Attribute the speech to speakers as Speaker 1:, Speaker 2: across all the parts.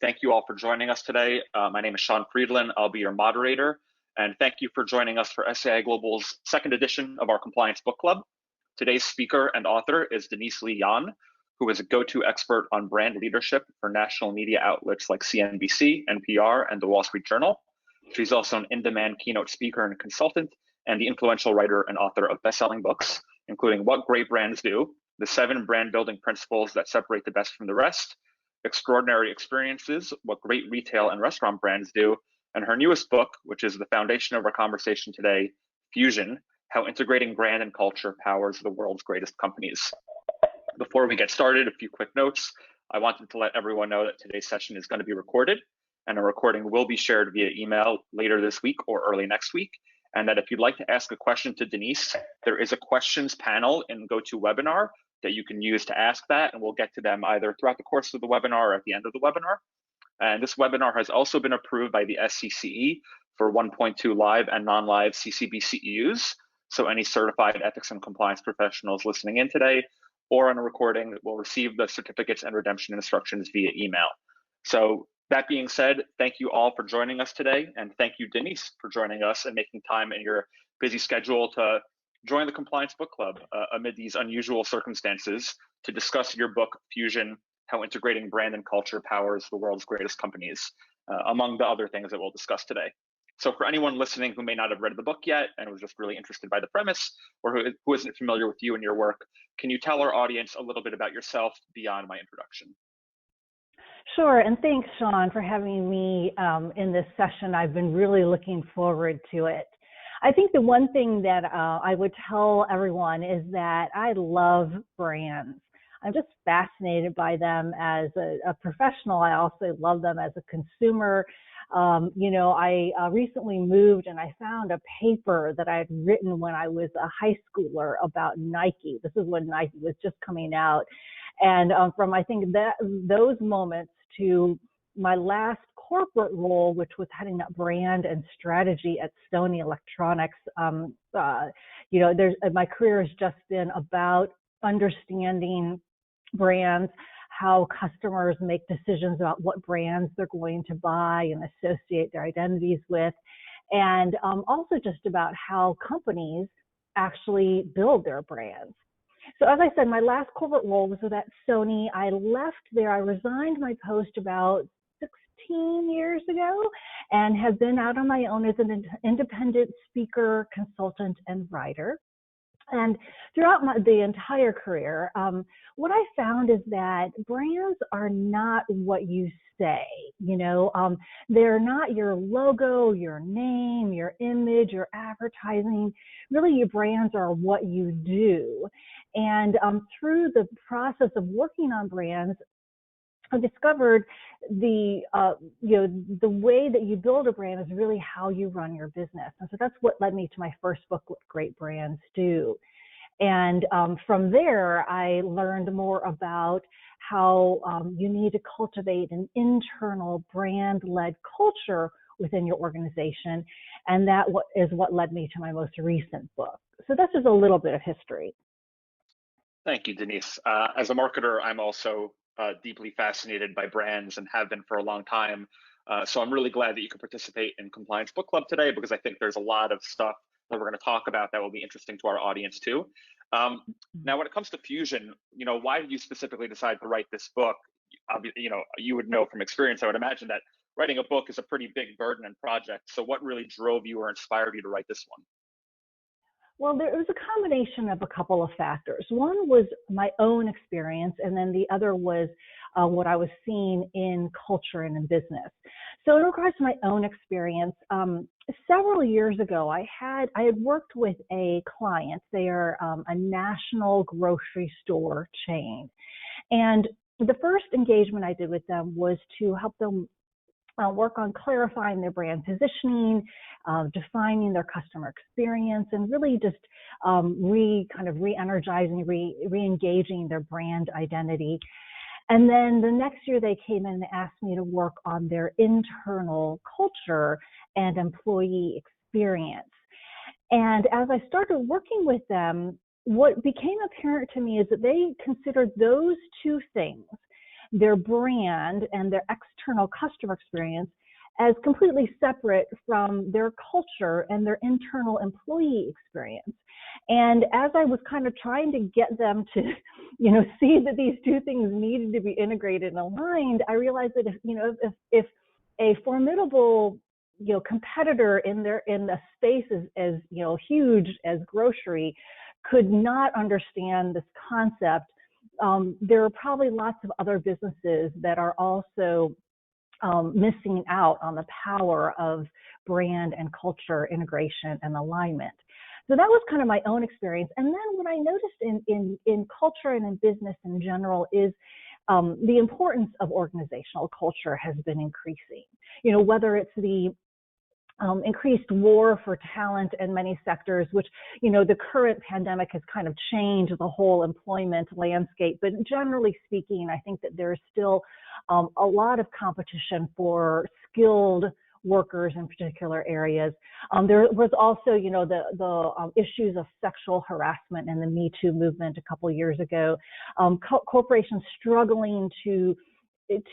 Speaker 1: Thank you all for joining us today. My name is Sean Freidlin. I'll be your moderator. And thank you for joining us for SAI Global's second edition of our Compliance Book Club. Today's speaker and author is Denise Lee Yohn, who is a go-to expert on brand leadership for national media outlets like CNBC, NPR, and the Wall Street Journal. She's also an in-demand keynote speaker and consultant, and the influential writer and author of best-selling books, including What Great Brands Do, The 7 Brand Building Principles That Separate the Best from the Rest, Extraordinary Experiences, What Great Retail and Restaurant Brands Do, and her newest book, which is the foundation of our conversation today, Fusion, How Integrating Brand and Culture Powers the World's Greatest Companies. Before we get started, a few quick notes. I wanted to let everyone know that today's session is going to be recorded, and a recording will be shared via email later this week or early next week. And that if you'd like to ask a question to Denise, there is a questions panel in GoToWebinar that you can use to ask that, and we'll get to them either throughout the course of the webinar or at the end of the webinar. And this webinar has also been approved by the SCCE for 1.2 live and non-live CCB CEUs. So any certified ethics and compliance professionals listening in today or on a recording will receive the certificates and redemption instructions via email. So that being said, thank you all for joining us today. And thank you, Denise, for joining us and making time in your busy schedule to join the Compliance Book Club amid these unusual circumstances to discuss your book, Fusion, How Integrating Brand and Culture Powers the World's Greatest Companies, among the other things that we'll discuss today. So for anyone listening who may not have read the book yet and was just really interested by the premise, or who isn't familiar with you and your work, can you tell our audience a little bit about yourself beyond my introduction?
Speaker 2: Sure, and thanks, Sean, for having me in this session. I've been really looking forward to it. I think the one thing that I would tell everyone is that I love brands. I'm just fascinated by them as a professional. I also love them as a consumer. I recently moved and I found a paper that I had written when I was a high schooler about Nike. This is when Nike was just coming out. And from, I think, those moments to my last corporate role, which was heading up brand and strategy at Sony Electronics, my career has just been about understanding brands, how customers make decisions about what brands they're going to buy and associate their identities with, and also just about how companies actually build their brands. So as I said, my last corporate role was at Sony. I left there. I resigned my post about 16 years ago and have been out on my own as an independent speaker, consultant, and writer. And throughout the entire career, what I found is that brands are not what you say. They're not your logo, your name, your image, your advertising. Really, your brands are what you do. And through the process of working on brands, I discovered the way that you build a brand is really how you run your business. And so that's what led me to my first book, What Great Brands Do. And from there, I learned more about how you need to cultivate an internal brand-led culture within your organization. And that is what led me to my most recent book. So that's just a little bit of history.
Speaker 1: Thank you, Denise. As a marketer, I'm also deeply fascinated by brands and have been for a long time. So I'm really glad that you could participate in Compliance Book Club today, because I think there's a lot of stuff that we're going to talk about that will be interesting to our audience too. Now, when it comes to Fusion, why did you specifically decide to write this book? You would know from experience, I would imagine that writing a book is a pretty big burden and project. So what really drove you or inspired you to write this one?
Speaker 2: Well, there was a combination of a couple of factors. One was my own experience, and then the other was what I was seeing in culture and in business. So in regards to my own experience, several years ago, I had worked with a client. They are a national grocery store chain. And the first engagement I did with them was to help them work on clarifying their brand positioning, defining their customer experience, and really just re-energizing, re-engaging their brand identity. And then the next year they came in and asked me to work on their internal culture and employee experience. And as I started working with them, what became apparent to me is that they considered those two things, their brand and their external customer experience as completely separate from their culture and their internal employee experience. And as I was kind of trying to get them to, see that these two things needed to be integrated and aligned, I realized that if a formidable competitor in the space as huge as grocery could not understand this concept, there are probably lots of other businesses that are also missing out on the power of brand and culture integration and alignment. So that was kind of my own experience. And then what I noticed in culture and in business in general is the importance of organizational culture has been increasing. Whether it's the increased war for talent in many sectors, which, the current pandemic has kind of changed the whole employment landscape. But generally speaking, I think that there's still a lot of competition for skilled workers in particular areas. There was also, the issues of sexual harassment in the Me Too movement a couple of years ago. Corporations struggling to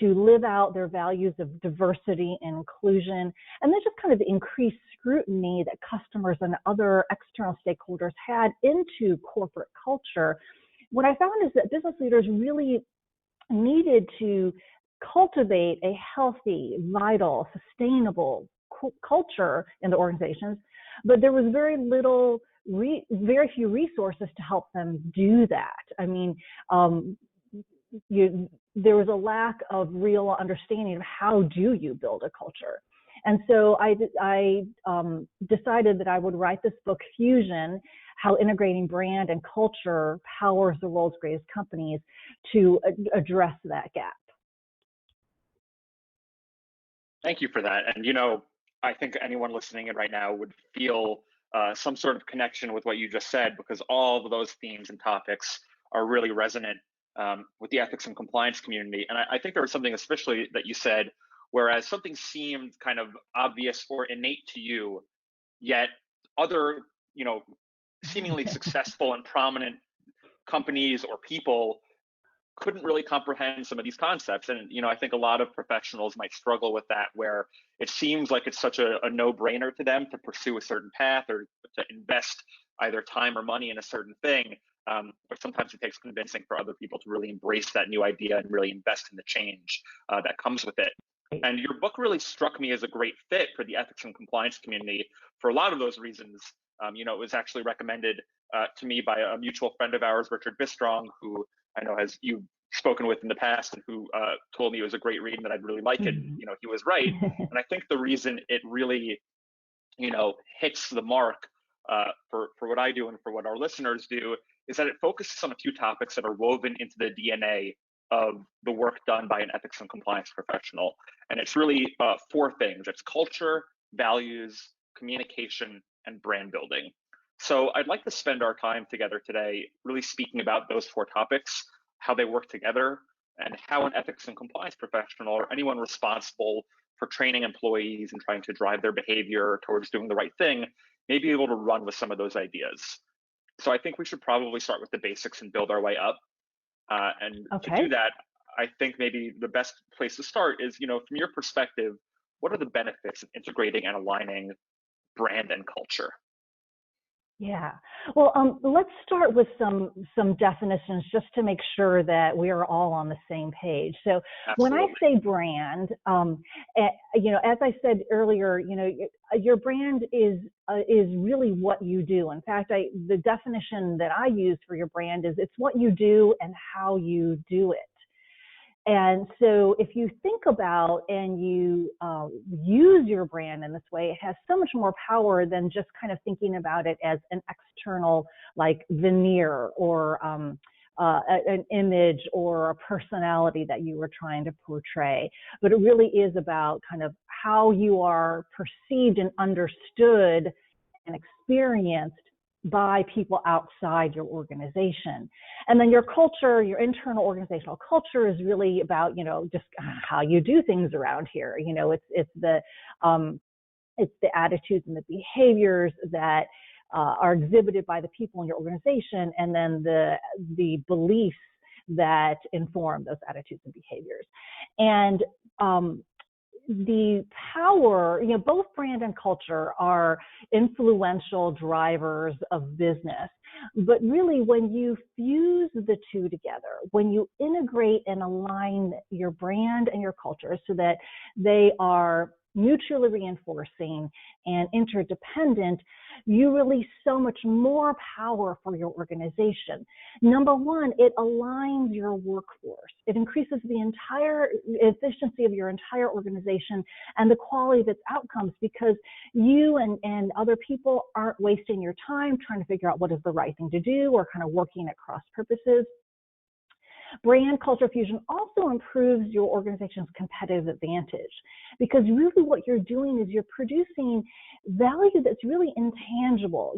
Speaker 2: live out their values of diversity and inclusion, and then just kind of the increased scrutiny that customers and other external stakeholders had into corporate culture. What I found is that business leaders really needed to cultivate a healthy, vital, sustainable culture in the organizations, but there was very few resources to help them do that. I mean, there was a lack of real understanding of how do you build a culture. And so I decided that I would write this book, Fusion, How Integrating Brand and Culture Powers the World's Greatest Companies, to address that gap.
Speaker 1: Thank you for that. And, I think anyone listening in right now would feel some sort of connection with what you just said, because all of those themes and topics are really resonant with the ethics and compliance community. And I think there was something especially that you said, whereas something seemed kind of obvious or innate to you, yet other, seemingly successful and prominent companies or people couldn't really comprehend some of these concepts. And, I think a lot of professionals might struggle with that, where it seems like it's such a no-brainer to them to pursue a certain path or to invest either time or money in a certain thing. But sometimes it takes convincing for other people to really embrace that new idea and really invest in the change that comes with it. And your book really struck me as a great fit for the ethics and compliance community for a lot of those reasons. It was actually recommended to me by a mutual friend of ours, Richard Bistrong, who I know you've spoken with in the past, and who told me it was a great read and that I'd really like it. And, he was right. And I think the reason it really, hits the mark for what I do and for what our listeners do is that it focuses on a few topics that are woven into the DNA of the work done by an ethics and compliance professional. And it's really four things. It's culture, values, communication, and brand building. So I'd like to spend our time together today really speaking about those four topics, how they work together, and how an ethics and compliance professional or anyone responsible for training employees and trying to drive their behavior towards doing the right thing may be able to run with some of those ideas. So I think we should probably start with the basics and build our way up. To do that, I think maybe the best place to start is, from your perspective, what are the benefits of integrating and aligning brand and culture?
Speaker 2: Yeah, well, let's start with some definitions just to make sure that we are all on the same page. So Absolutely. When I say brand, as I said earlier, your brand is really what you do. In fact, the definition that I use for your brand is it's what you do and how you do it. And so if you think about and you use your brand in this way, it has so much more power than just kind of thinking about it as an external like veneer or an image or a personality that you were trying to portray. But it really is about kind of how you are perceived and understood and experienced by people outside your organization. And then your culture, your internal organizational culture is really about, just how you do things around here. It's the attitudes and the behaviors that are exhibited by the people in your organization, and then the beliefs that inform those attitudes and behaviors. And the power, both brand and culture are influential drivers of business. But really, when you fuse the two together, when you integrate and align your brand and your culture so that they are mutually reinforcing and interdependent, you release so much more power for your organization. Number one, it aligns your workforce. It increases the entire efficiency of your entire organization and the quality of its outcomes, because you and other people aren't wasting your time trying to figure out what is the right thing to do or kind of working at cross purposes. Brand culture fusion also improves your organization's competitive advantage, because really what you're doing is you're producing value that's really intangible.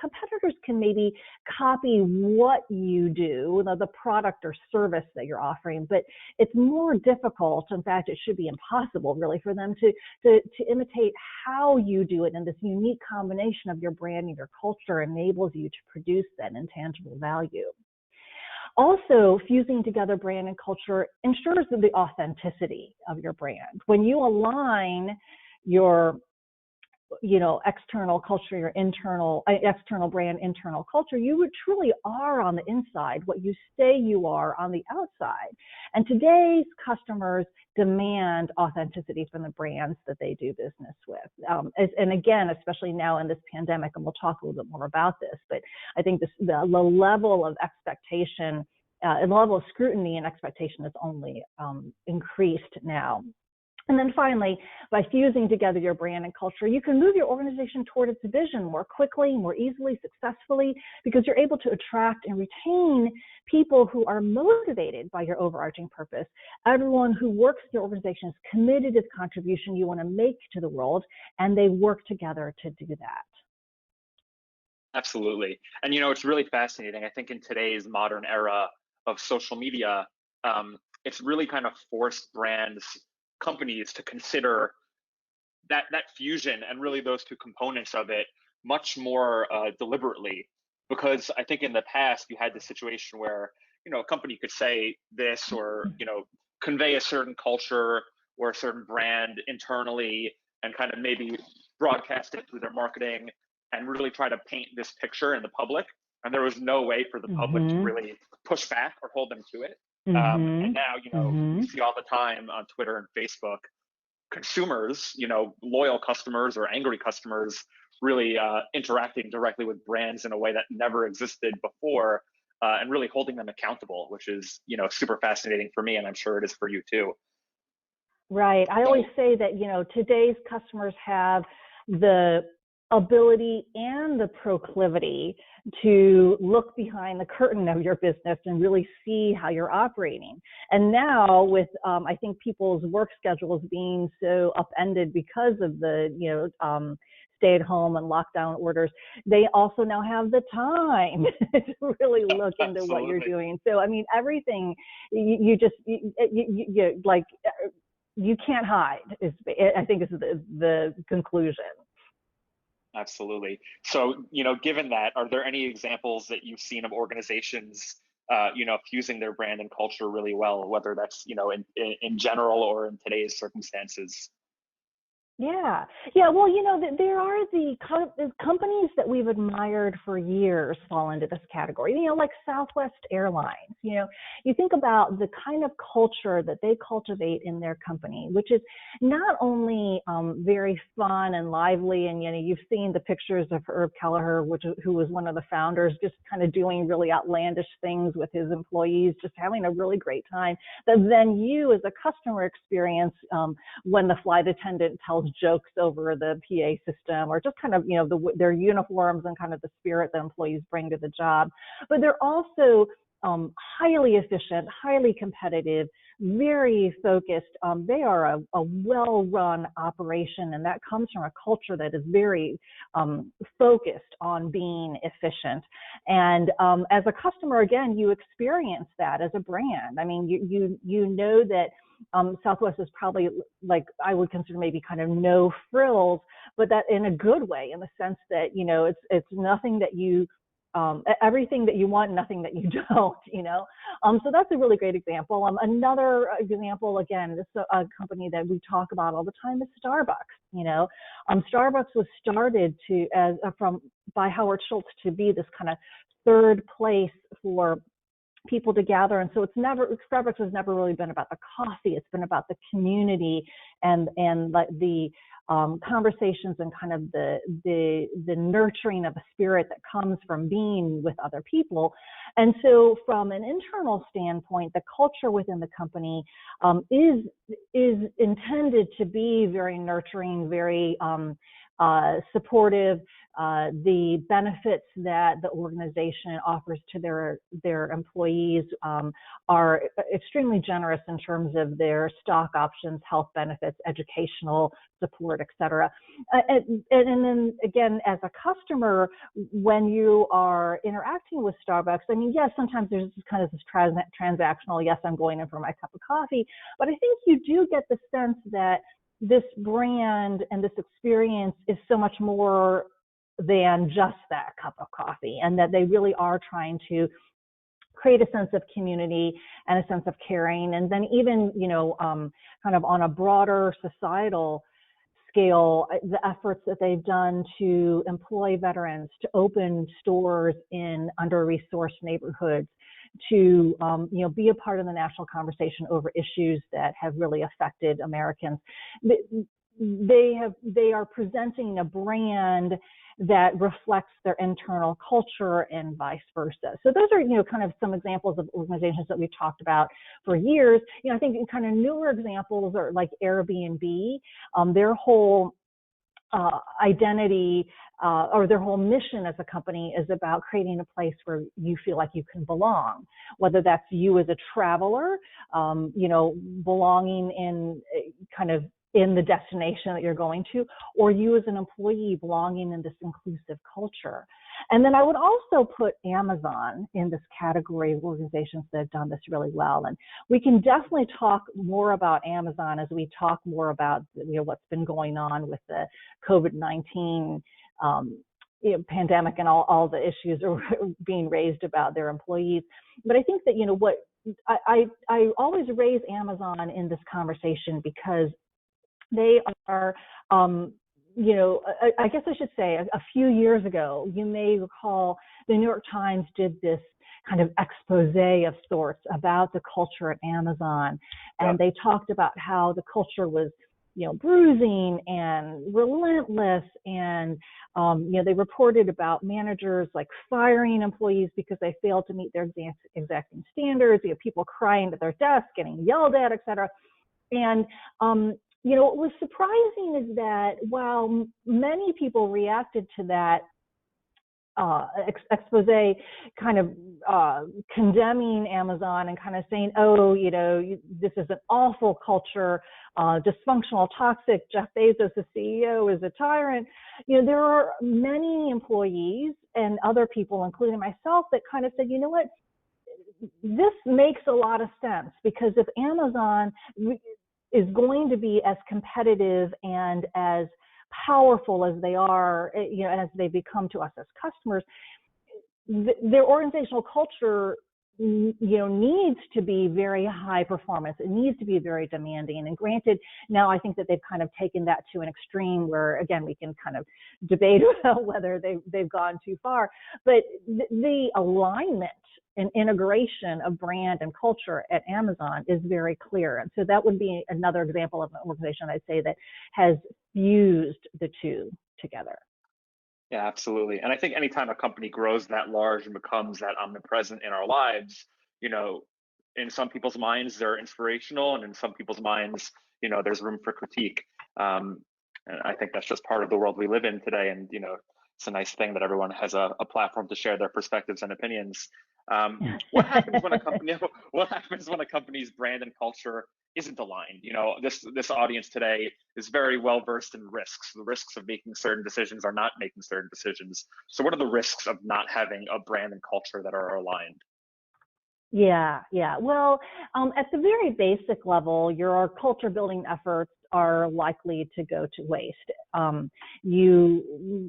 Speaker 2: Competitors can maybe copy what you do, the product or service that you're offering, but it's more difficult. In fact, it should be impossible really for them to imitate how you do it. And this unique combination of your brand and your culture enables you to produce that intangible value. Also, fusing together brand and culture ensures the authenticity of your brand. When you align your external culture, your external brand, internal culture, you truly are on the inside what you say you are on the outside. And today's customers demand authenticity from the brands that they do business with. And again, especially now in this pandemic, and we'll talk a little bit more about this, but I think the level of expectation and the level of scrutiny and expectation has only increased now. And then finally, by fusing together your brand and culture, you can move your organization toward its vision more quickly, more easily, successfully, because you're able to attract and retain people who are motivated by your overarching purpose. Everyone who works in your organization is committed to the contribution you want to make to the world, and they work together to do that.
Speaker 1: Absolutely. And, it's really fascinating. I think in today's modern era of social media, it's really kind of forced companies to consider that fusion and really those two components of it much more deliberately, because I think in the past you had the situation where a company could say this or convey a certain culture or a certain brand internally and kind of maybe broadcast it through their marketing and really try to paint this picture in the public, and there was no way for the public to really push back or hold them to it. And now, you see all the time on Twitter and Facebook, consumers, loyal customers or angry customers really interacting directly with brands in a way that never existed before, and really holding them accountable, which is, super fascinating for me, and I'm sure it is for you too.
Speaker 2: Right. I always say that, today's customers have the ability and the proclivity to look behind the curtain of your business and really see how you're operating. And now with, I think people's work schedules being so upended because of the, stay at home and lockdown orders, they also now have the time to really look into what you're doing. So, I mean, everything you can't hide I think is the conclusion.
Speaker 1: Absolutely. So, given that, are there any examples that you've seen of organizations, fusing their brand and culture really well, whether that's, in general or in today's circumstances?
Speaker 2: Yeah. Well, there are the companies that we've admired for years fall into this category, like Southwest Airlines. You think about the kind of culture that they cultivate in their company, which is not only very fun and lively, and you've seen the pictures of Herb Kelleher, who was one of the founders, just kind of doing really outlandish things with his employees, just having a really great time. That then you as a customer experience when the flight attendant tells jokes over the PA system, or just kind of, their uniforms and kind of the spirit that employees bring to the job. But they're also highly efficient, highly competitive, very focused. They are a well-run operation, and that comes from a culture that is very focused on being efficient. And as a customer, again, you experience that as a brand. I mean, you know that Southwest is probably, like, I would consider maybe kind of no frills, but that in a good way, in the sense that, it's nothing that you everything that you want, nothing that you don't, you know. So that's a really great example. Another example, again, this is a company that we talk about all the time, is Starbucks. You know, Starbucks was started by Howard Schultz to be this kind of third place for people to gather, and so Starbucks has never really been about the coffee. It's been about the community and like the conversations and kind of the nurturing of a spirit that comes from being with other people. And so from an internal standpoint, the culture within the company is intended to be very nurturing, very supportive. The benefits that the organization offers to their employees are extremely generous in terms of their stock options, health benefits, educational support, et cetera. And then again, as a customer, when you are interacting with Starbucks, I mean, yes, sometimes there's kind of this transactional, yes, I'm going in for my cup of coffee, but I think you do get the sense that this brand and this experience is so much more than just that cup of coffee, and that they really are trying to create a sense of community and a sense of caring. And then even, you know, kind of on a broader societal scale, the efforts that they've done to employ veterans, to open stores in under-resourced neighborhoods, to you know, be a part of the national conversation over issues that have really affected Americans. They are presenting a brand that reflects their internal culture and vice versa. So those are, you know, kind of some examples of organizations that we've talked about for years. You know, I think kind of newer examples are like Airbnb. Their whole identity or their whole mission as a company is about creating a place where you feel like you can belong, whether that's you as a traveler, you know, belonging in kind of in the destination that you're going to, or you as an employee belonging in this inclusive culture. And then I would also put Amazon in this category of organizations that have done this really well. And we can definitely talk more about Amazon as we talk more about, you know, what's been going on with the COVID-19 you know, pandemic and all the issues are being raised about their employees. But I think that, you know, what I always raise Amazon in this conversation because they are, you know, I guess I should say a few years ago, you may recall the New York Times did this kind of expose of sorts about the culture at Amazon. And they talked about how the culture was, you know, bruising and relentless. And, you know, they reported about managers like firing employees because they failed to meet their exacting standards, you know, people crying at their desk, getting yelled at, et cetera. And, you know, what was surprising is that while many people reacted to that expose kind of condemning Amazon and kind of saying, oh, you know, this is an awful culture, dysfunctional, toxic, Jeff Bezos, the CEO, is a tyrant. You know, there are many employees and other people, including myself, that kind of said, you know what, this makes a lot of sense, because if Amazon is going to be as competitive and as powerful as they are, you know, as they become to us as customers, their organizational culture, you know, needs to be very high performance. It needs to be very demanding. And granted, now I think that they've kind of taken that to an extreme where, again, we can kind of debate whether they've gone too far. But the alignment and integration of brand and culture at Amazon is very clear. And so that would be another example of an organization I'd say that has fused the two together.
Speaker 1: Yeah, absolutely. And I think anytime a company grows that large and becomes that omnipresent in our lives, you know, in some people's minds, they're inspirational, and in some people's minds, you know, there's room for critique. And I think that's just part of the world we live in today. And, you know, it's a nice thing that everyone has a platform to share their perspectives and opinions. What happens when a company's brand and culture isn't aligned? You know, this audience today is very well versed in risks. The risks of making certain decisions are not making certain decisions. So what are the risks of not having a brand and culture that are aligned?
Speaker 2: Yeah. Well, at the very basic level, your culture building efforts are likely to go to waste. You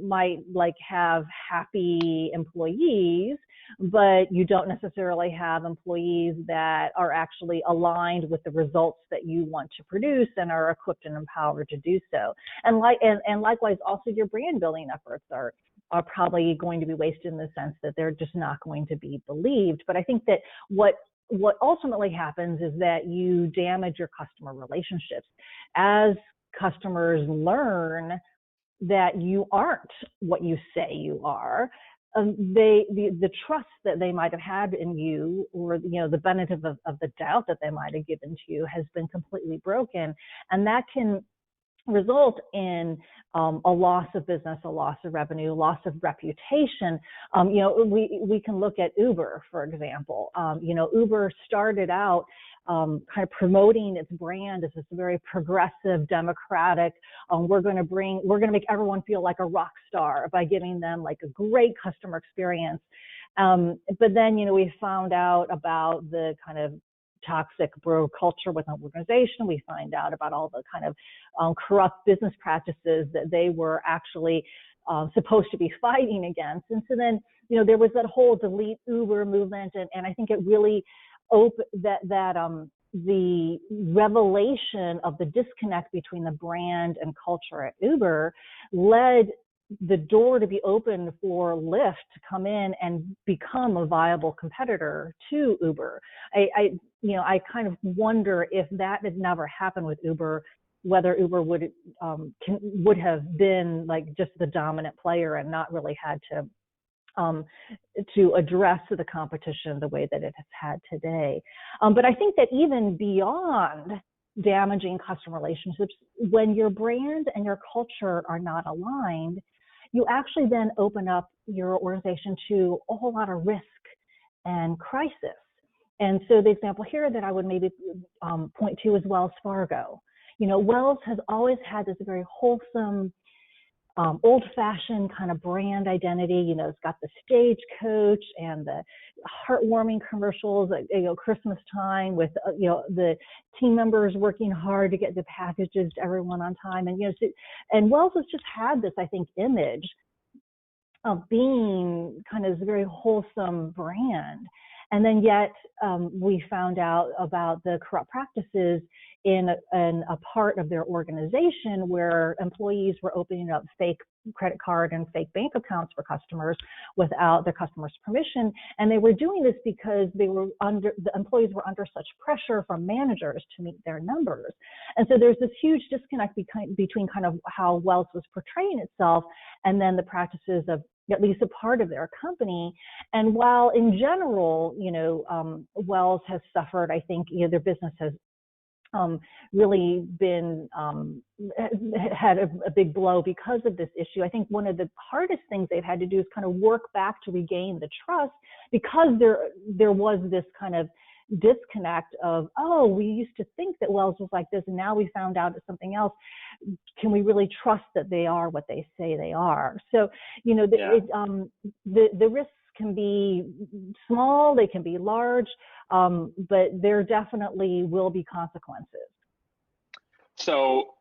Speaker 2: might have happy employees, but you don't necessarily have employees that are actually aligned with the results that you want to produce and are equipped and empowered to do so. And likewise, also your brand building efforts are probably going to be wasted in the sense that they're just not going to be believed. But I think that what ultimately happens is that you damage your customer relationships. As customers learn that you aren't what you say you are, the trust that they might have had in you, or the benefit of the doubt that they might have given to you, has been completely broken, and that can result in a loss of business, a loss of revenue, loss of reputation. We can look at Uber, for example. Uber started out kind of promoting its brand as this very progressive, democratic. We're going to make everyone feel like a rock star by giving them like a great customer experience. But then, we found out about the kind of toxic bro culture within an organization. We find out about all the kind of corrupt business practices that they were actually supposed to be fighting against. And so then, there was that whole delete Uber movement, and I think it really the revelation of the disconnect between the brand and culture at Uber led the door to be open for Lyft to come in and become a viable competitor to Uber. I kind of wonder, if that had never happened with Uber, whether Uber would have been like just the dominant player and not really had to address the competition the way that it has had today. But I think that even beyond damaging customer relationships, when your brand and your culture are not aligned, you actually then open up your organization to a whole lot of risk and crisis. And so the example here that I would maybe point to is Wells Fargo. Wells has always had this very wholesome, old-fashioned kind of brand identity. It's got the stagecoach and the heartwarming commercials at Christmas time with the team members working hard to get the packages to everyone on time. And Wells has just had this, I think, image of being kind of this very wholesome brand. And then yet we found out about the corrupt practices in a part of their organization where employees were opening up fake credit card and fake bank accounts for customers without their customers' permission. And they were doing this because the employees were under such pressure from managers to meet their numbers. And so there's this huge disconnect between kind of how Wells was portraying itself and then the practices of at least a part of their company. And while in general, Wells has suffered, I think, their business has really been had a big blow because of this issue. I think one of the hardest things they've had to do is kind of work back to regain the trust, because there was this kind of disconnect of, oh, we used to think that Wells was like this, and now we found out it's something else. Can we really trust that they are what they say they are? So, the risks can be small, they can be large, but there definitely will be consequences.
Speaker 1: So,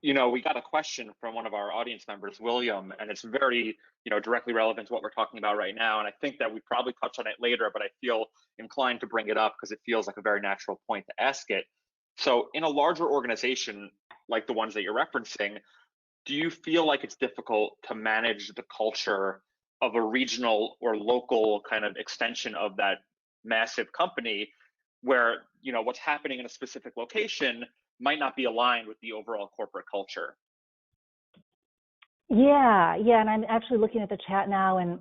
Speaker 1: we got a question from one of our audience members, William, and it's very, directly relevant to what we're talking about right now. And I think that we probably touch on it later, but I feel inclined to bring it up because it feels like a very natural point to ask it. So in a larger organization like the ones that you're referencing, do you feel like it's difficult to manage the culture of a regional or local kind of extension of that massive company where, what's happening in a specific location might not be aligned with the overall corporate culture?
Speaker 2: Yeah, and I'm actually looking at the chat now, and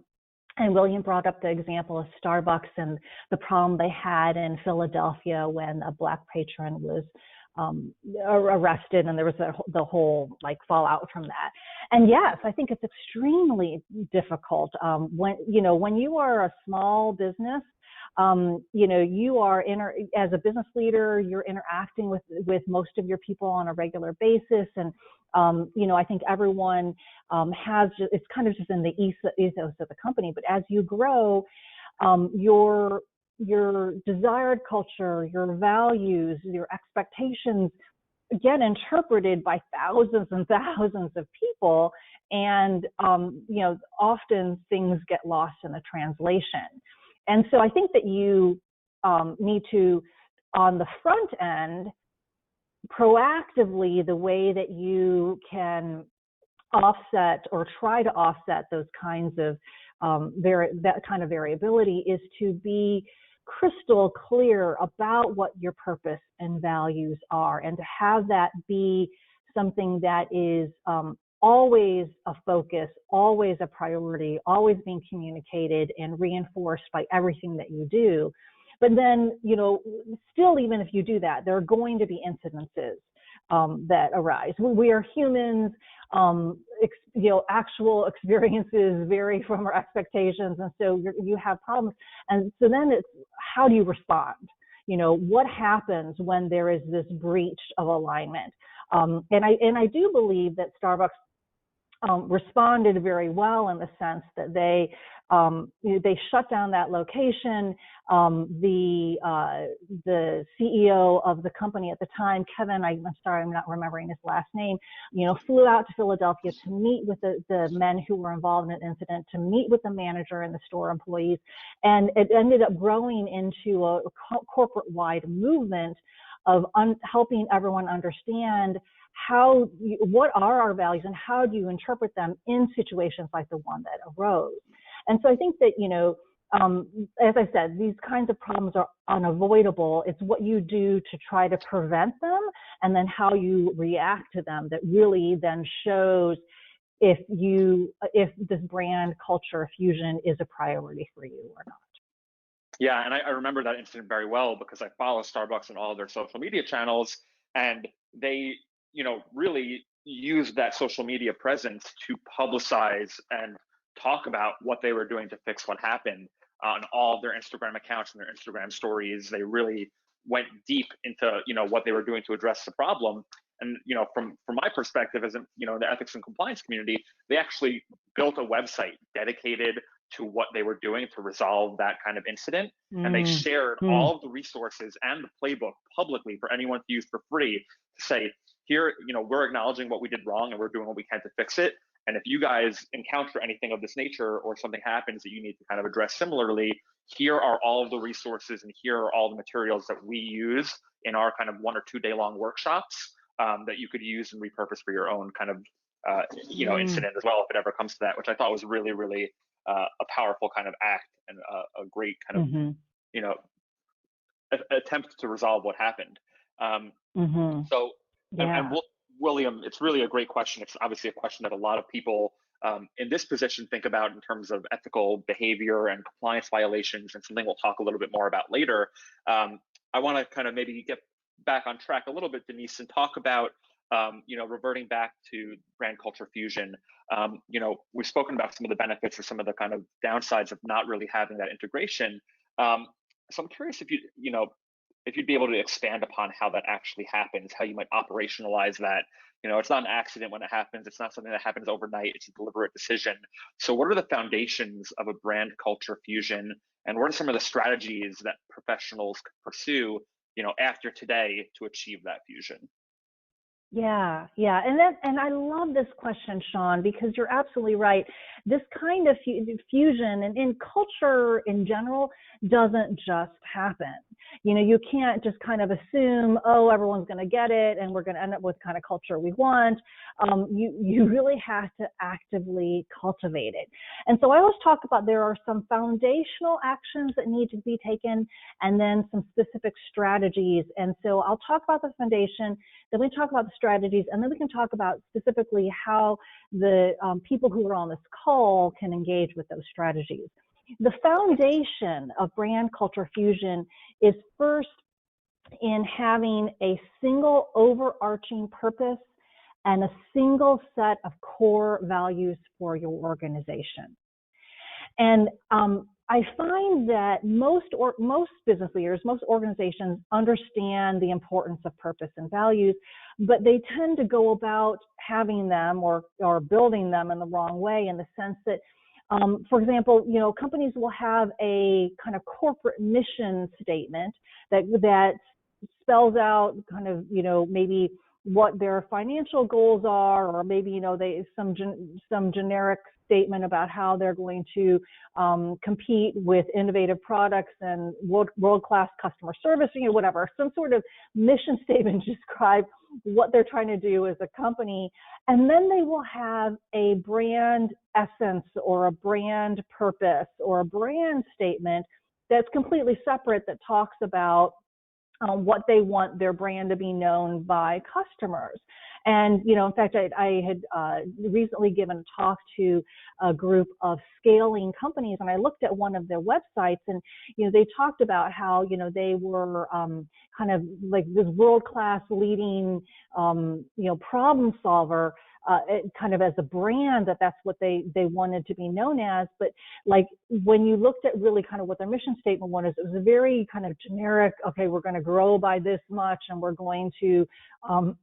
Speaker 2: William brought up the example of Starbucks and the problem they had in Philadelphia when a Black patron was arrested, and there was the whole fallout from that. And yes, I think it's extremely difficult when you are a small business. You are as a business leader, you're interacting with most of your people on a regular basis, and I think everyone it's kind of just in the ethos of the company. But as you grow, your desired culture, your values, your expectations again, interpreted by thousands and thousands of people. And, often things get lost in the translation. And so I think that you need to, on the front end, proactively, the way that you can offset or try to offset those kinds of that kind of variability is to be crystal clear about what your purpose and values are, and to have that be something that is always a focus, always a priority, always being communicated and reinforced by everything that you do. But then, still, even if you do that, there are going to be incidences that arise. We are humans. Actual experiences vary from our expectations, and so you have problems. And so then it's, how do you respond? What happens when there is this breach of alignment? And I do believe that Starbucks responded very well, in the sense that they shut down that location. The CEO of the company at the time, Kevin, I'm sorry, I'm not remembering his last name, flew out to Philadelphia to meet with the men who were involved in an incident, to meet with the manager and the store employees. And it ended up growing into a corporate-wide movement of helping everyone understand what are our values and how do you interpret them in situations like the one that arose. And so I think that, as I said, these kinds of problems are unavoidable. It's what you do to try to prevent them, and then how you react to them, that really then shows if this brand culture fusion is a priority for you or not.
Speaker 1: Yeah, and I remember that incident very well, because I follow Starbucks on all of their social media channels, and they, really used that social media presence to publicize and talk about what they were doing to fix what happened on all of their Instagram accounts and their Instagram stories. They really went deep into, what they were doing to address the problem. And, from my perspective as, the ethics and compliance community, they actually built a website dedicated to what they were doing to resolve that kind of incident. And they shared all of the resources and the playbook publicly for anyone to use for free, to say, here, we're acknowledging what we did wrong and we're doing what we can to fix it. And if you guys encounter anything of this nature, or something happens that you need to kind of address similarly, here are all of the resources and here are all the materials that we use in our kind of 1 or 2 day long workshops that you could use and repurpose for your own kind of, incident as well, if it ever comes to that, which I thought was really, really a powerful kind of act, and a great kind of, attempt to resolve what happened. So,
Speaker 2: Yeah.
Speaker 1: and William, it's really a great question. It's obviously a question that a lot of people in this position think about in terms of ethical behavior and compliance violations, and something we'll talk a little bit more about later. I want to kind of maybe get back on track a little bit, Denise, and talk about, reverting back to brand culture fusion. We've spoken about some of the benefits or some of the kind of downsides of not really having that integration. So I'm curious if you'd be able to expand upon how that actually happens, how you might operationalize that. It's not an accident when it happens. It's not something that happens overnight. It's a deliberate decision. So what are the foundations of a brand culture fusion, and what are some of the strategies that professionals could pursue, after today, to achieve that fusion?
Speaker 2: Yeah. And I love this question, Sean, because you're absolutely right. This kind of fusion and in culture in general doesn't just happen. You can't just kind of assume, oh, everyone's going to get it and we're going to end up with kind of culture we want. You really have to actively cultivate it. And so I always talk about, there are some foundational actions that need to be taken, and then some specific strategies. And so I'll talk about the foundation, then we talk about the strategies, and then we can talk about specifically how the people who are on this call can engage with those strategies. The foundation of brand culture fusion is first in having a single overarching purpose and a single set of core values for your organization. And I find that most business leaders, most organizations understand the importance of purpose and values, but they tend to go about having them or building them in the wrong way, in the sense that, for example, companies will have a kind of corporate mission statement that spells out kind of, maybe what their financial goals are, or maybe, you know, some generic statement about how they're going to compete with innovative products and world-class customer service, you know, whatever, some sort of mission statement to describe what they're trying to do as a company. And then they will have a brand essence or a brand purpose or a brand statement that's completely separate, that talks about what they want their brand to be known by customers. And, you know, in fact, I had recently given a talk to a group of scaling companies, and I looked at one of their websites, and, you know, they talked about how, you know, they were kind of like this world-class leading, you know, problem solver, kind of as a brand, that's what they wanted to be known as. But like when you looked at really kind of what their mission statement was, it was a very kind of generic, okay, we're going to grow by this much, and we're going to,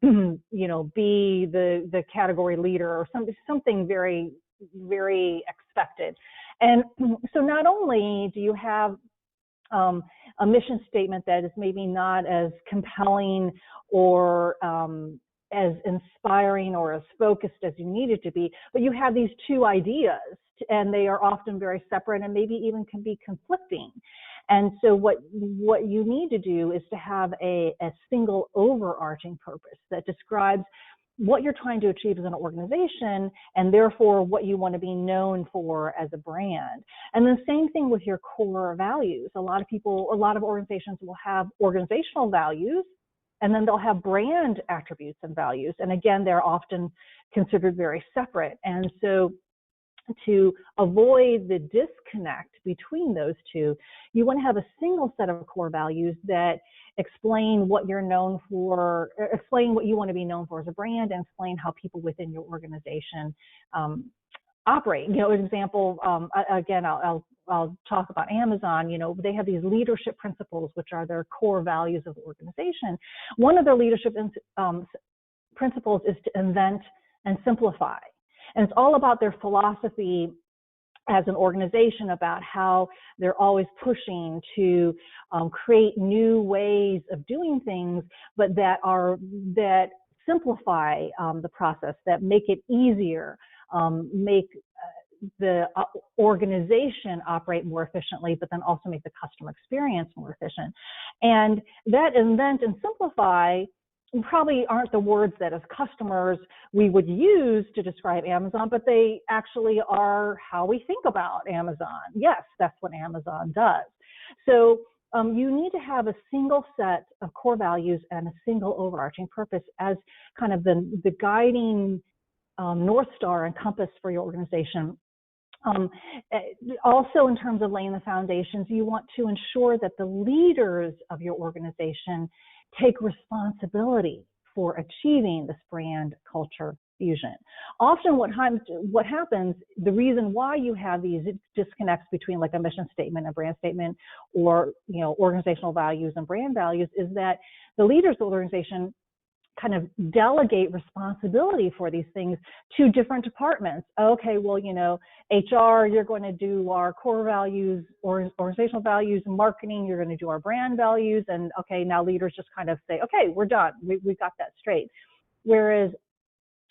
Speaker 2: you know, be the category leader, or something very, very expected. And so not only do you have a mission statement that is maybe not as compelling or as inspiring or as focused as you need it to be, but you have these two ideas, and they are often very separate and maybe even can be conflicting. And so what you need to do is to have a single overarching purpose that describes what you're trying to achieve as an organization, and therefore what you want to be known for as a brand. And the same thing with your core values. A lot of organizations will have organizational values, and then they'll have brand attributes and values. And again, they're often considered very separate. And so to avoid the disconnect between those two, you want to have a single set of core values that explain what you're known for, explain what you want to be known for as a brand, and explain how people within your organization operate. You know, an example, again, I'll talk about Amazon. You know, they have these leadership principles, which are their core values of the organization. One of their leadership principles is to invent and simplify. And it's all about their philosophy as an organization, about how they're always pushing to create new ways of doing things, but that simplify the process, that make it easier, make the organization operate more efficiently, but then also make the customer experience more efficient. And that invent and simplify probably aren't the words that as customers we would use to describe Amazon, but they actually are how we think about Amazon. Yes, that's what Amazon does. So you need to have a single set of core values and a single overarching purpose as kind of the guiding North Star and compass for your organization. Also, in terms of laying the foundations, you want to ensure that the leaders of your organization take responsibility for achieving this brand culture fusion. Often what happens, the reason why you have these disconnects between like a mission statement and brand statement, or, you know, organizational values and brand values, is that the leaders of the organization kind of delegate responsibility for these things to different departments. Okay, well, you know, HR, you're going to do our core values or organizational values, marketing, you're going to do our brand values. And okay, now leaders just kind of say, okay, we're done. We got that straight. Whereas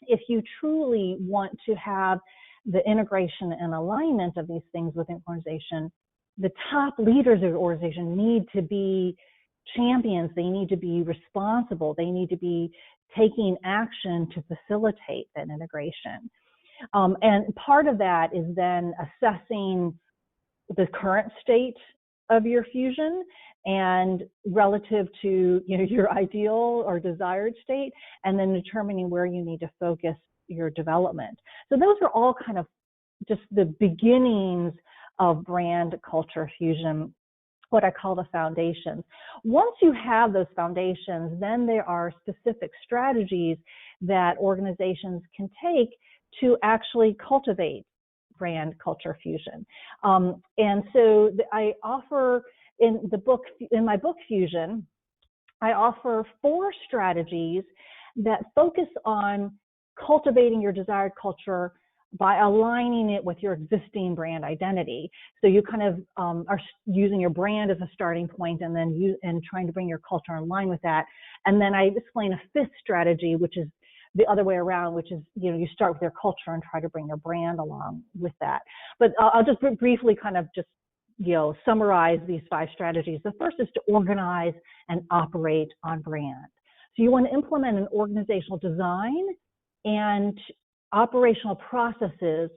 Speaker 2: if you truly want to have the integration and alignment of these things within an organization, the top leaders of the organization need to be champions. They need to be responsible. They need to be taking action to facilitate that integration. And part of that is then assessing the current state of your fusion and relative to, you know, your ideal or desired state, and then determining where you need to focus your development. So those are all kind of just the beginnings of brand culture fusion, what I call the foundations. Once you have those foundations, then there are specific strategies that organizations can take to actually cultivate brand culture fusion. And so I offer in my book Fusion, I offer 4 strategies that focus on cultivating your desired culture by aligning it with your existing brand identity. So you kind of are using your brand as a starting point, and then trying to bring your culture in line with that. And then I explain a fifth strategy, which is the other way around, which is, you start with your culture and try to bring your brand along with that. But I'll just briefly kind of just, summarize these 5 strategies. The first is to organize and operate on brand. So you want to implement an organizational design and operational processes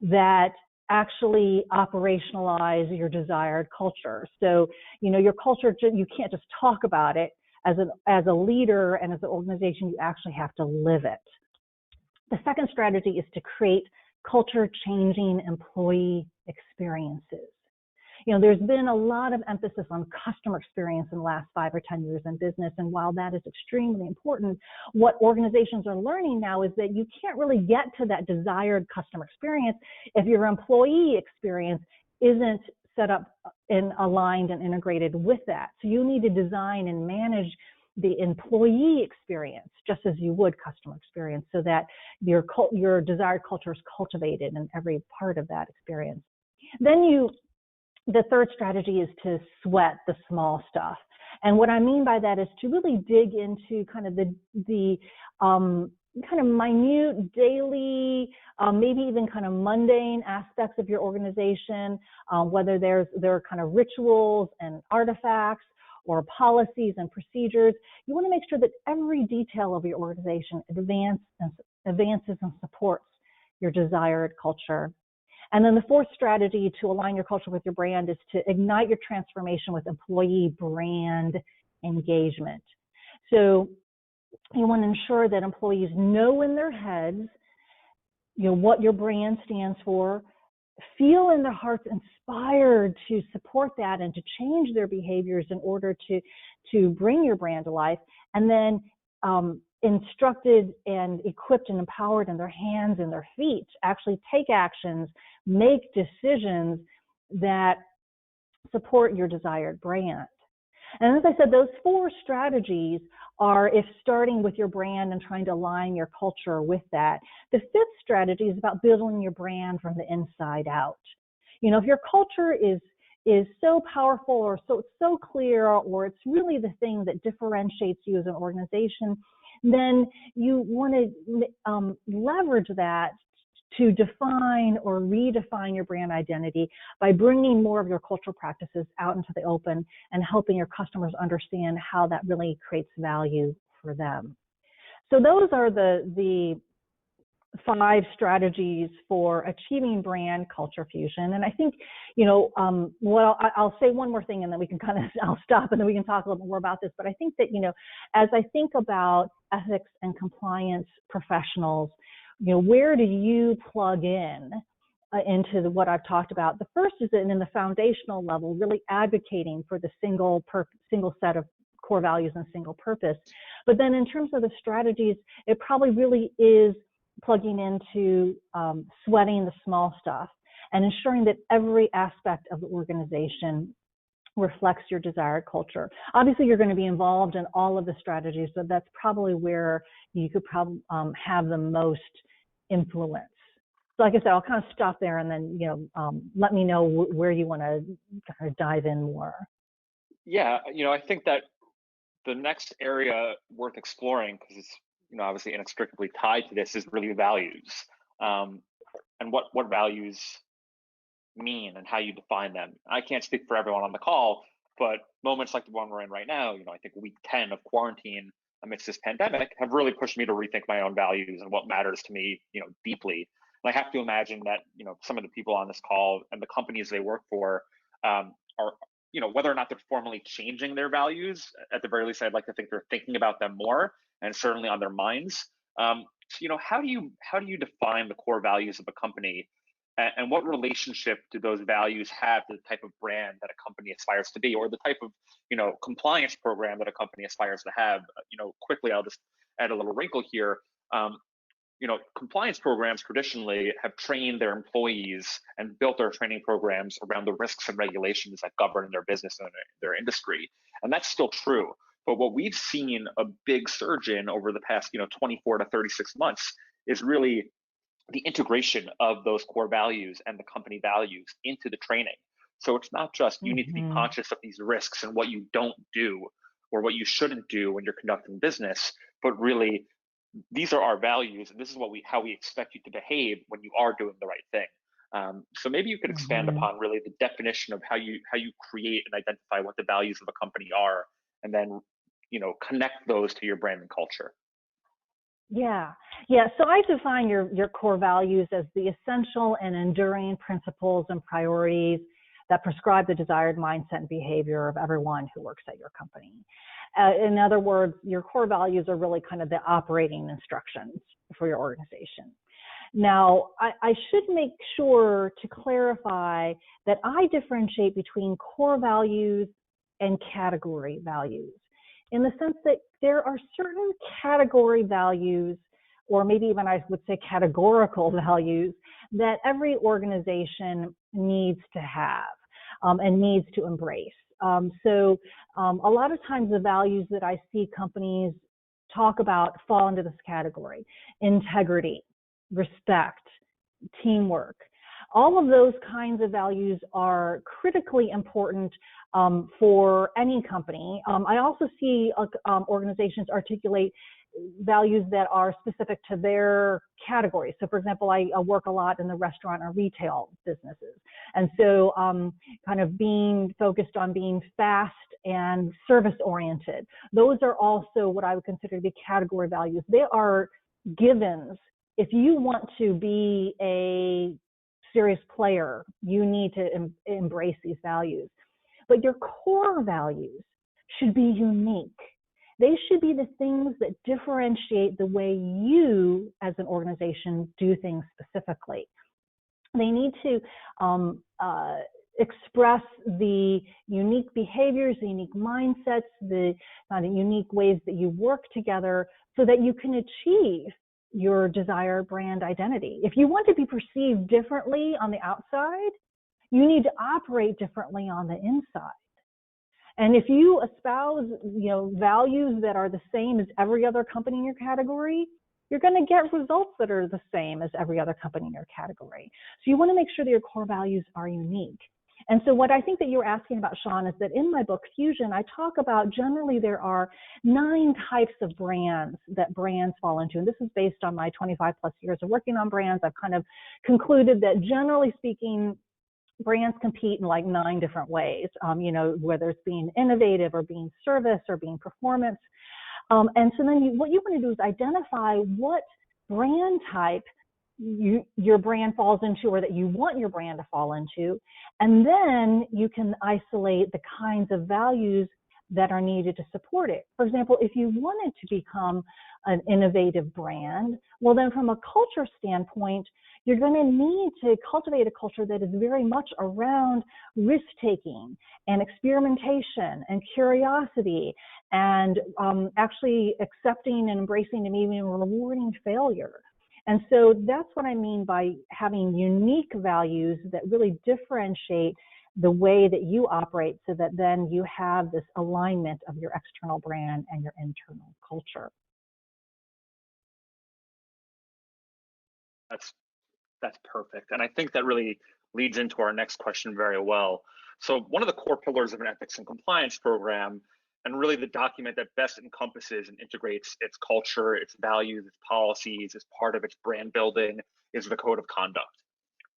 Speaker 2: that actually operationalize your desired culture. So, your culture, you can't just talk about it. As a leader and as an organization, you actually have to live it. The second strategy is to create culture-changing employee experiences. There's been a lot of emphasis on customer experience in the last 5 or 10 years in business. And while that is extremely important, what organizations are learning now is that you can't really get to that desired customer experience if your employee experience isn't set up and aligned and integrated with that. So you need to design and manage the employee experience just as you would customer experience, so that your desired culture is cultivated in every part of that experience. Then the third strategy is to sweat the small stuff. And what I mean by that is to really dig into kind of the kind of minute, daily, maybe even kind of mundane aspects of your organization, whether there are kind of rituals and artifacts or policies and procedures. You want to make sure that every detail of your organization advances and supports your desired culture. And then the fourth strategy to align your culture with your brand is to ignite your transformation with employee brand engagement. So you want to ensure that employees know in their heads, what your brand stands for, feel in their hearts inspired to support that and to change their behaviors in order to bring your brand to life, and then instructed and equipped and empowered in their hands and their feet to actually take actions, make decisions that support your desired brand. And as I said, those 4 strategies are if starting with your brand and trying to align your culture with that. The 5th strategy is about building your brand from the inside out. If your culture is so powerful or so clear, or it's really the thing that differentiates you as an organization, then you want to leverage that to define or redefine your brand identity by bringing more of your cultural practices out into the open and helping your customers understand how that really creates value for them. So those are the 5 strategies for achieving brand culture fusion. And I think, I'll say one more thing and then we can I'll stop and then we can talk a little more about this. But I think that, as I think about ethics and compliance professionals, where do you plug in into what I've talked about? The first is in the foundational level, really advocating for the single set of core values and single purpose. But then in terms of the strategies, it probably really is plugging into sweating the small stuff and ensuring that every aspect of the organization reflects your desired culture. Obviously, you're going to be involved in all of the strategies, but that's probably where you could probably have the most influence. So like I said, I'll kind of stop there and then, let me know where you want to kind of dive in more.
Speaker 1: Yeah, I think that the next area worth exploring, because it's obviously inextricably tied to this, is really values, and what values mean and how you define them. I can't speak for everyone on the call, but moments like the one we're in right now, I think week 10 of quarantine amidst this pandemic have really pushed me to rethink my own values and what matters to me, deeply. And I have to imagine that, some of the people on this call and the companies they work for are, whether or not they're formally changing their values, at the very least, I'd like to think they're thinking about them more and certainly on their minds. So, how do you define the core values of a company, and what relationship do those values have to the type of brand that a company aspires to be, or the type of compliance program that a company aspires to have? Quickly, I'll just add a little wrinkle here. Compliance programs traditionally have trained their employees and built their training programs around the risks and regulations that govern their business and their industry, and that's still true. But what we've seen a big surge in over the past 24 to 36 months is really the integration of those core values and the company values into the training. So it's not just you need to be conscious of these risks and what you don't do or what you shouldn't do when you're conducting business, but really these are our values and this is how we expect you to behave when you are doing the right thing. So maybe you could expand upon really the definition of how you create and identify what the values of a company are, and then connect those to your brand and culture.
Speaker 2: Yeah. So I define your core values as the essential and enduring principles and priorities that prescribe the desired mindset and behavior of everyone who works at your company. In other words, your core values are really kind of the operating instructions for your organization. Now, I should make sure to clarify that I differentiate between core values and category values, in the sense that there are certain category values, or maybe even I would say categorical values, that every organization needs to have and needs to embrace. So a lot of times the values that I see companies talk about fall into this category: integrity, respect, teamwork. All of those kinds of values are critically important for any company. I also see organizations articulate values that are specific to their category. So for example, I work a lot in the restaurant or retail businesses. And so kind of being focused on being fast and service oriented. Those are also what I would consider to be category values. They are givens. If you want to be a serious player, you need to embrace these values. But your core values should be unique. They should be the things that differentiate the way you as an organization do things specifically. They need to express the unique behaviors, the unique mindsets, the unique ways that you work together so that you can achieve your desired brand identity. If you want to be perceived differently on the outside, you need to operate differently on the inside. And if you espouse, values that are the same as every other company in your category, you're going to get results that are the same as every other company in your category. So you want to make sure that your core values are unique. And so what I think that you're asking about, Sean, is that in my book, Fusion, I talk about generally there are 9 types of brands that brands fall into. And this is based on my 25 plus years of working on brands. I've kind of concluded that generally speaking, brands compete in like 9 different ways, whether it's being innovative or being service or being performance. And so then what you want to do is identify what brand type your brand falls into, or that you want your brand to fall into, and then you can isolate the kinds of values that are needed to support it. For example, if you wanted to become an innovative brand, well then from a culture standpoint, you're going to need to cultivate a culture that is very much around risk-taking and experimentation and curiosity and actually accepting and embracing and even rewarding failure. And so that's what I mean by having unique values that really differentiate the way that you operate, so that then you have this alignment of your external brand and your internal culture.
Speaker 1: That's perfect. And I think that really leads into our next question very well. So one of the core pillars of an ethics and compliance program, and really the document that best encompasses and integrates its culture, its values, its policies as part of its brand building, is the code of conduct.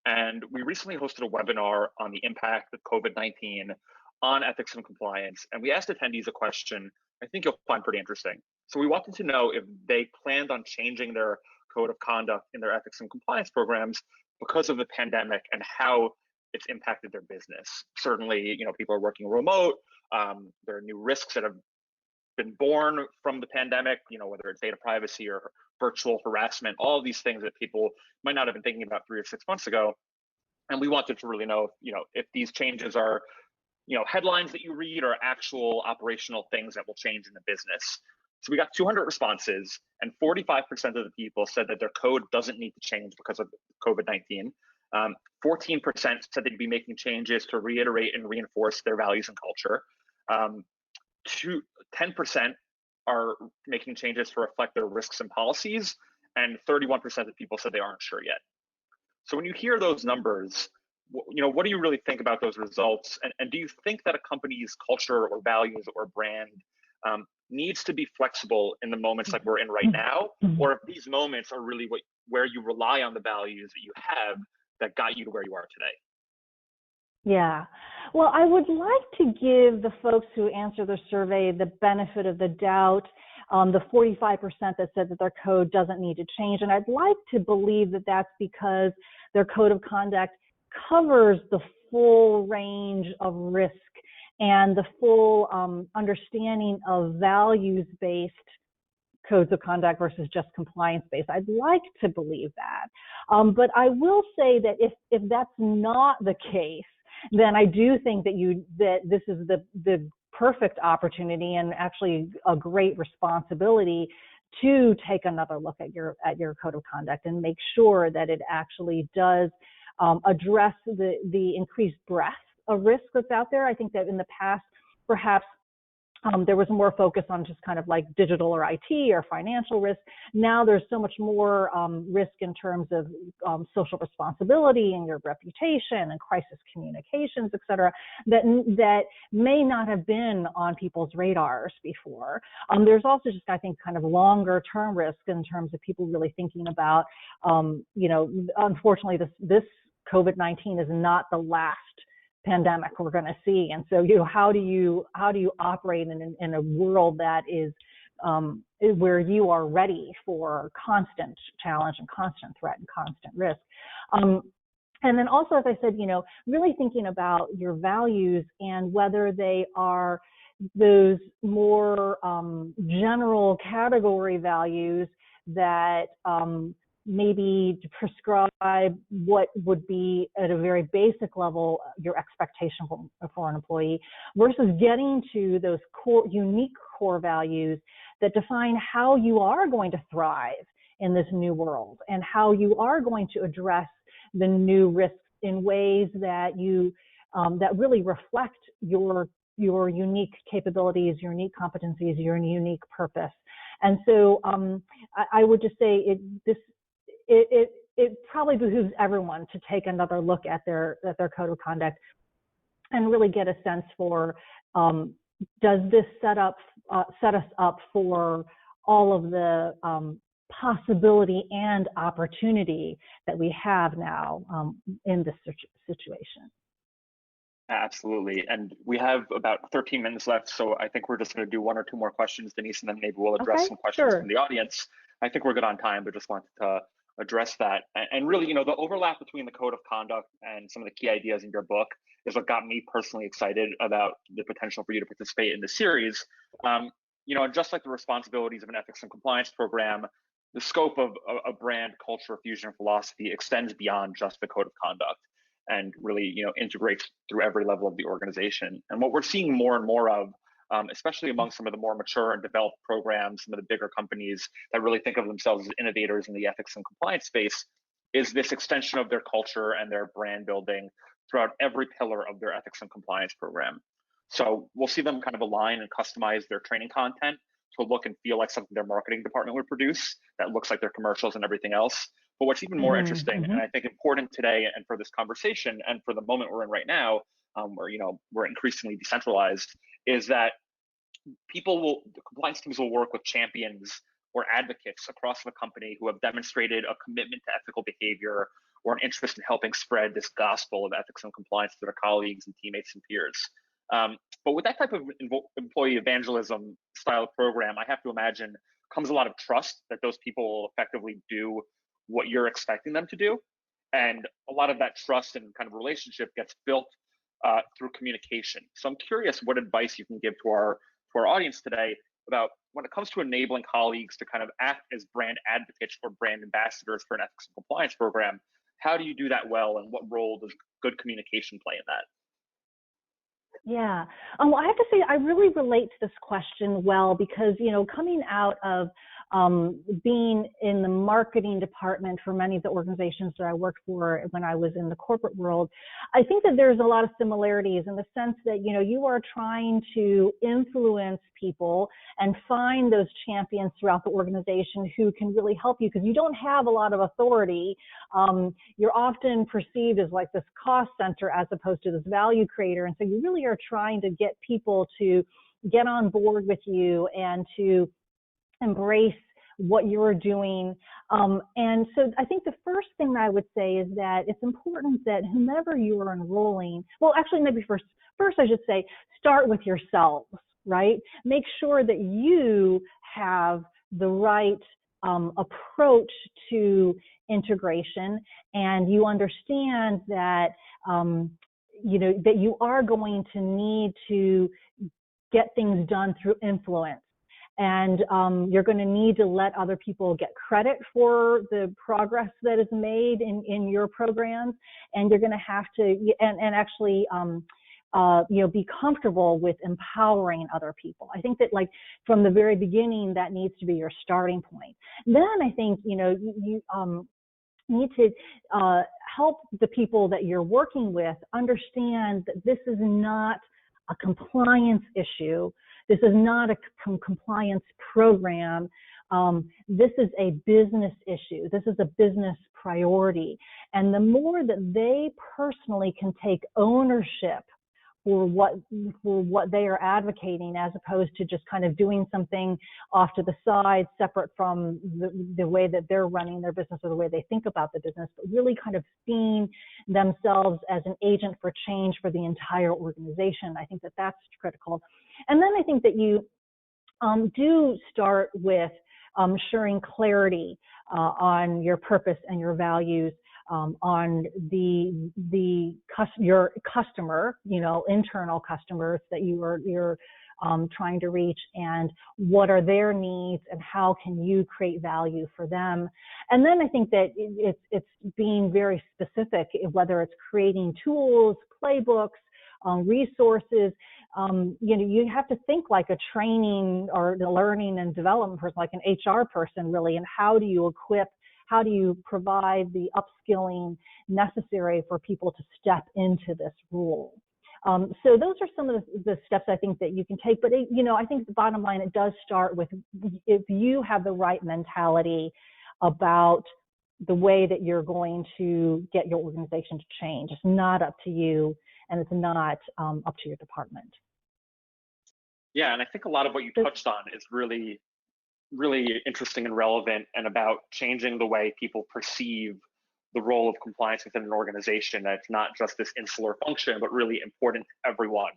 Speaker 1: And we recently hosted a webinar on the impact of COVID-19 on ethics and compliance. And we asked attendees a question I think you'll find pretty interesting. So we wanted to know if they planned on changing their code of conduct in their ethics and compliance programs because of the pandemic and how it's impacted their business. Certainly, people are working remote. There are new risks that have been born from the pandemic, whether it's data privacy or virtual harassment, all of these things that people might not have been thinking about 3 or 6 months ago. And we wanted to really know, if these changes are, headlines that you read or actual operational things that will change in the business. So we got 200 responses, and 45% of the people said that their code doesn't need to change because of COVID-19. 14% said they'd be making changes to reiterate and reinforce their values and culture. 10% are making changes to reflect their risks and policies, and 31% of people said they aren't sure yet. So when you hear those numbers, what do you really think about those results? And do you think that a company's culture or values or brand needs to be flexible in the moments like we're in right now? Or if these moments are really where you rely on the values that you have that got you to where you are today?
Speaker 2: Yeah. Well, I would like to give the folks who answer the survey the benefit of the doubt, the 45% that said that their code doesn't need to change. And I'd like to believe that that's because their code of conduct covers the full range of risk and the full understanding of values-based codes of conduct versus just compliance-based. I'd like to believe that. But I will say that if that's not the case, then I do think that this is the perfect opportunity and actually a great responsibility to take another look at your code of conduct and make sure that it actually does address the increased breadth of risk that's out there. I think that in the past, perhaps there was more focus on just kind of like digital or IT or financial risk. Now there's so much more risk in terms of social responsibility and your reputation and crisis communications, et cetera, that may not have been on people's radars before. There's also just, I think, kind of longer term risk in terms of people really thinking about, unfortunately, this COVID-19 is not the last pandemic we're going to see, and so how do you operate in a world that is where you are ready for constant challenge and constant threat and constant risk. And then also, as I said, really thinking about your values and whether they are those more general category values that maybe to prescribe what would be at a very basic level your expectation for an employee versus getting to those unique core values that define how you are going to thrive in this new world and how you are going to address the new risks in ways that that really reflect your unique capabilities, your unique competencies, your unique purpose. And so I would just say it probably behooves everyone to take another look at their code of conduct and really get a sense for, does this set us up for all of the possibility and opportunity that we have now in this situation.
Speaker 1: Absolutely. And we have about 13 minutes left, so I think we're just going to do one or two more questions, Denise, and then maybe we'll address some questions from the audience. I think we're good on time, but just wanted to address that. And really, the overlap between the code of conduct and some of the key ideas in your book is what got me personally excited about the potential for you to participate in the series. And just like the responsibilities of an ethics and compliance program, the scope of a brand culture, fusion, philosophy extends beyond just the code of conduct and really, integrates through every level of the organization. And what we're seeing more and more of, especially among some of the more mature and developed programs, some of the bigger companies that really think of themselves as innovators in the ethics and compliance space, is this extension of their culture and their brand building throughout every pillar of their ethics and compliance program. So we'll see them kind of align and customize their training content to look and feel like something their marketing department would produce that looks like their commercials and everything else. But what's even more interesting, and I think important today and for this conversation and for the moment we're in right now, where we're increasingly decentralized, is that the compliance teams will work with champions or advocates across the company who have demonstrated a commitment to ethical behavior or an interest in helping spread this gospel of ethics and compliance to their colleagues and teammates and peers. But with that type of employee evangelism style program, I have to imagine comes a lot of trust that those people will effectively do what you're expecting them to do. And a lot of that trust and kind of relationship gets built through communication. So I'm curious what advice you can give to our audience today about when it comes to enabling colleagues to kind of act as brand advocates or brand ambassadors for an ethics and compliance program. How do you do that well, and what role does good communication play in that?
Speaker 2: Yeah. Well, I have to say I really relate to this question well because, coming out of being in the marketing department for many of the organizations that I worked for when I was in the corporate world, I think that there's a lot of similarities in the sense that, you know, you are trying to influence people and find those champions throughout the organization who can really help you, because you don't have a lot of authority. You're often perceived as like this cost center as opposed to this value creator. And so you really are trying to get people to get on board with you and to embrace what you're doing. And so I think the first thing that I would say is that it's important that whomever you are enrolling, well, actually maybe first I should say, start with yourselves, right? Make sure that you have the right approach to integration, and you understand that, you know, that you are going to need to get things done through influence. And you're going to need to let other people get credit for the progress that is made in your programs. And you're going to have to, and actually, you know, be comfortable with empowering other people. I think that, like, from the very beginning, that needs to be your starting point. Then I think, you know, you need to help the people that you're working with understand that this is not a compliance issue. This is not a compliance program. This is a business issue. This is a business priority. And the more that they personally can take ownership for what they are advocating, as opposed to just kind of doing something off to the side, separate from the way that they're running their business or the way they think about the business, but really kind of seeing themselves as an agent for change for the entire organization. I think that that's critical. And then I think that you do start with ensuring clarity on your purpose and your values, on your customer, you know, internal customers that you're trying to reach, and what are their needs and how can you create value for them. And then I think that it's being very specific, whether it's creating tools, playbooks, resources. You know, you have to think like a training or the learning and development person, like an HR person, really. And how do you equip? How do you provide the upskilling necessary for people to step into this role? So those are some of the steps I think that you can take. But, you know, I think the bottom line, it does start with, if you have the right mentality about the way that you're going to get your organization to change. It's not up to you, and it's not up to your department.
Speaker 1: Yeah, and I think a lot of what you touched on is really interesting and relevant, and about changing the way people perceive the role of compliance within an organization. That it's not just this insular function, but really important to everyone.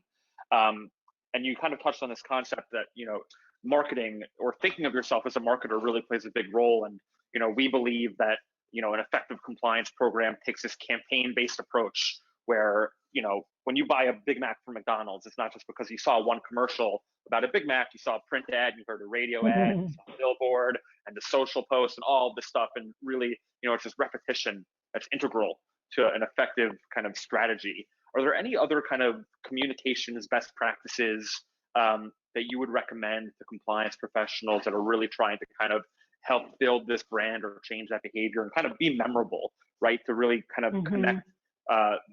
Speaker 1: And you kind of touched on this concept that, you know, marketing or thinking of yourself as a marketer really plays a big role. And, you know, we believe that, you know, an effective compliance program takes this campaign-based approach where, you know, when you buy a Big Mac from McDonald's, it's not just because you saw one commercial about a Big Mac. You saw a print ad, you heard a radio ad, you saw a billboard, and the social post, and all of this stuff. And really, you know, it's this repetition that's integral to an effective kind of strategy. Are there any other kind of communications best practices that you would recommend to compliance professionals that are really trying to kind of help build this brand or change that behavior and kind of be memorable, right? To really kind of connect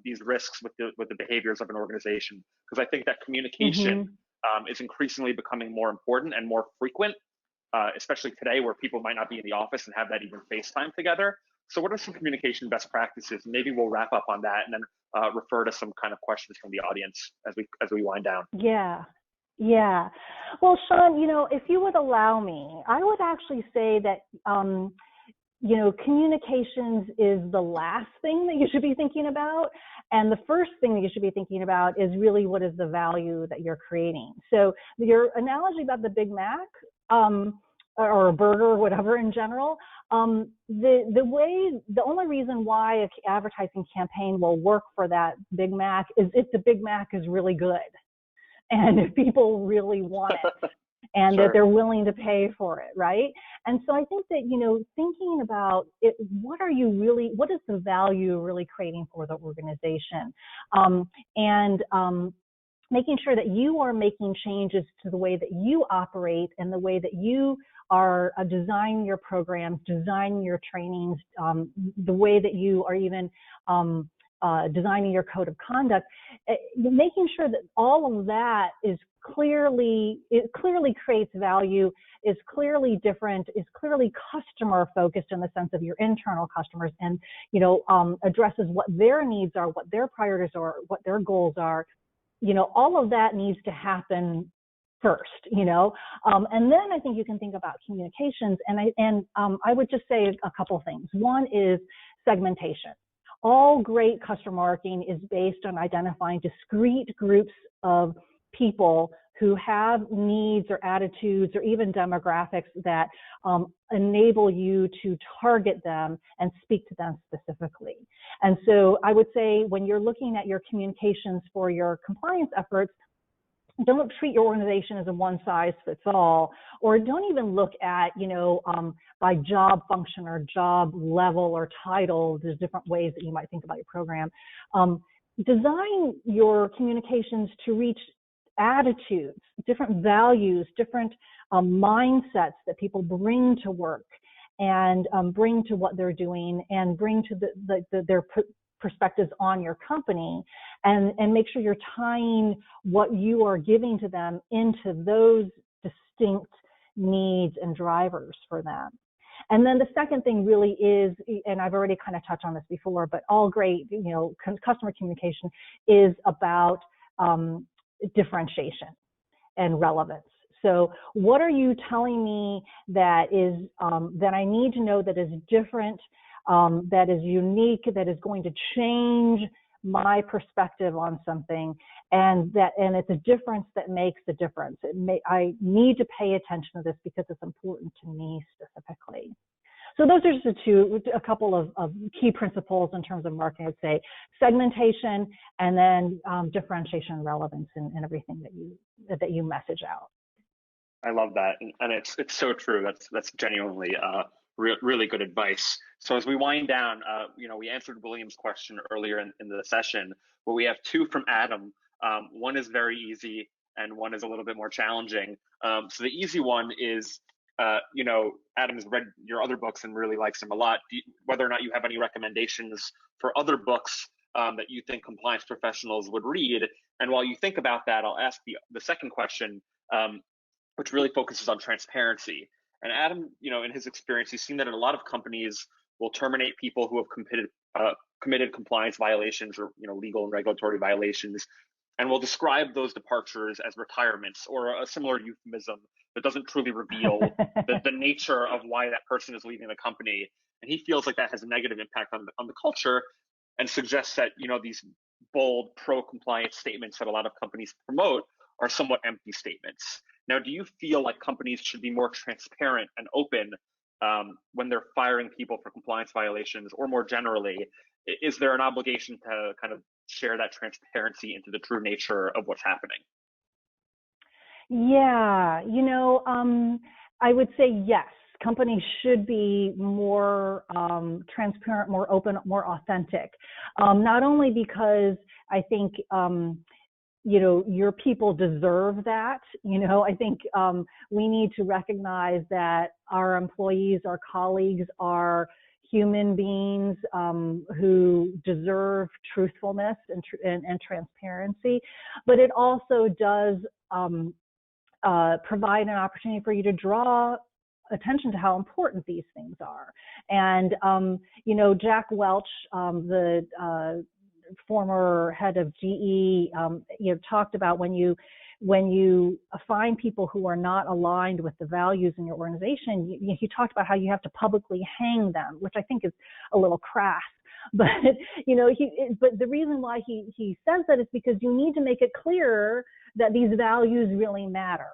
Speaker 1: these risks with the behaviors of an organization. Because I think that communication is increasingly becoming more important and more frequent, especially today, where people might not be in the office and have that even FaceTime together. So what are some communication best practices? Maybe we'll wrap up on that and then refer to some kind of questions from the audience as we wind down.
Speaker 2: Yeah. Well, Sean, you know, if you would allow me, I would actually say that, you know, communications is the last thing that you should be thinking about. And the first thing that you should be thinking about is really what is the value that you're creating. So your analogy about the Big Mac, or a burger or whatever in general, the only reason why an advertising campaign will work for that Big Mac is if the Big Mac is really good and if people really want it and that they're willing to pay for it, right? And so I think that, you know, thinking about it, what is the value really creating for the organization? making sure that you are making changes to the way that you operate and the way that you are designing your programs, designing your trainings, the way that you are even designing your code of conduct, making sure that all of that is it clearly creates value, is clearly different, is clearly customer focused in the sense of your internal customers, and addresses what their needs are, what their priorities are, what their goals are. All of that needs to happen first, and then I think you can think about communications, and I would just say a couple things. One is segmentation. All great customer marketing is based on identifying discrete groups of people who have needs or attitudes or even demographics that enable you to target them and speak to them specifically. And so I would say when you're looking at your communications for your compliance efforts, don't treat your organization as a one size fits all, or don't even look at, by job function or job level or title. There's different ways that you might think about your program. Design your communications to reach attitudes, different values, different mindsets that people bring to work and bring to what they're doing and bring to their perspectives on your company, and make sure you're tying what you are giving to them into those distinct needs and drivers for them. And then the second thing really is, and I've already kind of touched on this before, but all great, customer communication is about differentiation and relevance. So what are you telling me that is that I need to know that is different, that is unique, that is going to change my perspective on something, and it's a difference that makes the difference. I need to pay attention to this because it's important to me specifically. So those are just a couple of key principles in terms of marketing. I'd say segmentation, and then differentiation and relevance in everything that you message out.
Speaker 1: I love that, and it's so true. That's genuinely really good advice. So as we wind down, we answered William's question earlier in the session, but we have two from Adam. One is very easy, and one is a little bit more challenging. So the easy one is, Adam has read your other books and really likes them a lot. Whether or not you have any recommendations for other books that you think compliance professionals would read. And while you think about that, I'll ask the second question, which really focuses on transparency. And Adam, in his experience, he's seen that in a lot of companies will terminate people who have committed compliance violations or legal and regulatory violations, and will describe those departures as retirements or a similar euphemism that doesn't truly reveal the nature of why that person is leaving the company. And he feels like that has a negative impact on the culture, and suggests that these bold pro-compliance statements that a lot of companies promote are somewhat empty statements. Now, do you feel like companies should be more transparent and open when they're firing people for compliance violations, or more generally, is there an obligation to kind of share that transparency into the true nature of what's happening?
Speaker 2: Yeah, I would say yes. Companies should be more transparent, more open, more authentic. Not only because I think your people deserve that. I think we need to recognize that our employees, our colleagues are human beings who deserve truthfulness and transparency, but it also does provide an opportunity for you to draw attention to how important these things are. And Jack Welch, the former head of GE, talked about when you find people who are not aligned with the values in your organization, he talked about how you have to publicly hang them, which I think is a little crass. But but the reason why he says that is because you need to make it clear that these values really matter.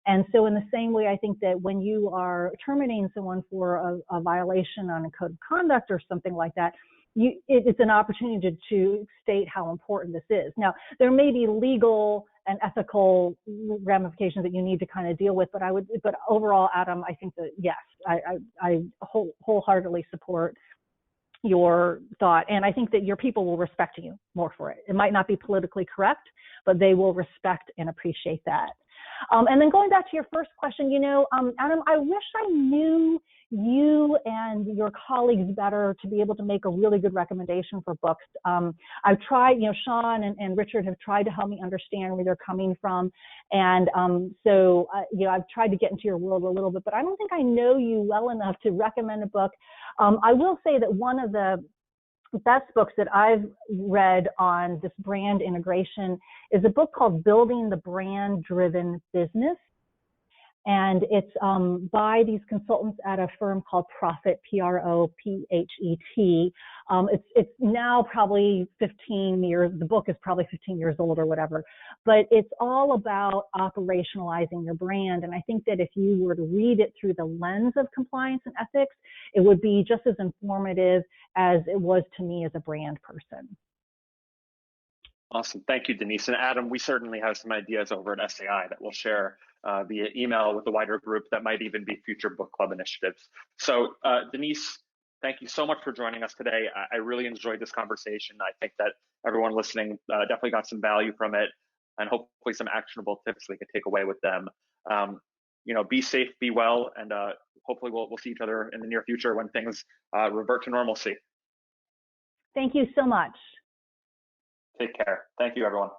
Speaker 2: And so in the same way, I think that when you are terminating someone for a violation on a code of conduct or something like that, it's an opportunity to state how important this is. Now, there may be legal and ethical ramifications that you need to kind of deal with, but overall, Adam, I think that yes, I wholeheartedly support your thought. And I think that your people will respect you more for it. It might not be politically correct, but they will respect and appreciate that. And then going back to your first question, Adam, I wish I knew you and your colleagues better to be able to make a really good recommendation for books. I've tried, Sean and Richard have tried to help me understand where they're coming from. And so, I've tried to get into your world a little bit, but I don't think I know you well enough to recommend a book. I will say that one of the best books that I've read on this brand integration is a book called Building the Brand Driven Business. And it's by these consultants at a firm called Prophet, P-R-O-P-H-E-T. It's now probably 15 years, the book is probably 15 years old or whatever, but it's all about operationalizing your brand. And I think that if you were to read it through the lens of compliance and ethics, it would be just as informative as it was to me as a brand person.
Speaker 1: Awesome. Thank you, Denise. And Adam, we certainly have some ideas over at SAI that we'll share via email with the wider group that might even be future book club initiatives. So Denise, thank you so much for joining us today. I really enjoyed this conversation. I think that everyone listening definitely got some value from it and hopefully some actionable tips they could take away with them. Be safe, be well, and hopefully we'll see each other in the near future when things revert to normalcy.
Speaker 2: Thank you so much.
Speaker 1: Take care. Thank you, everyone.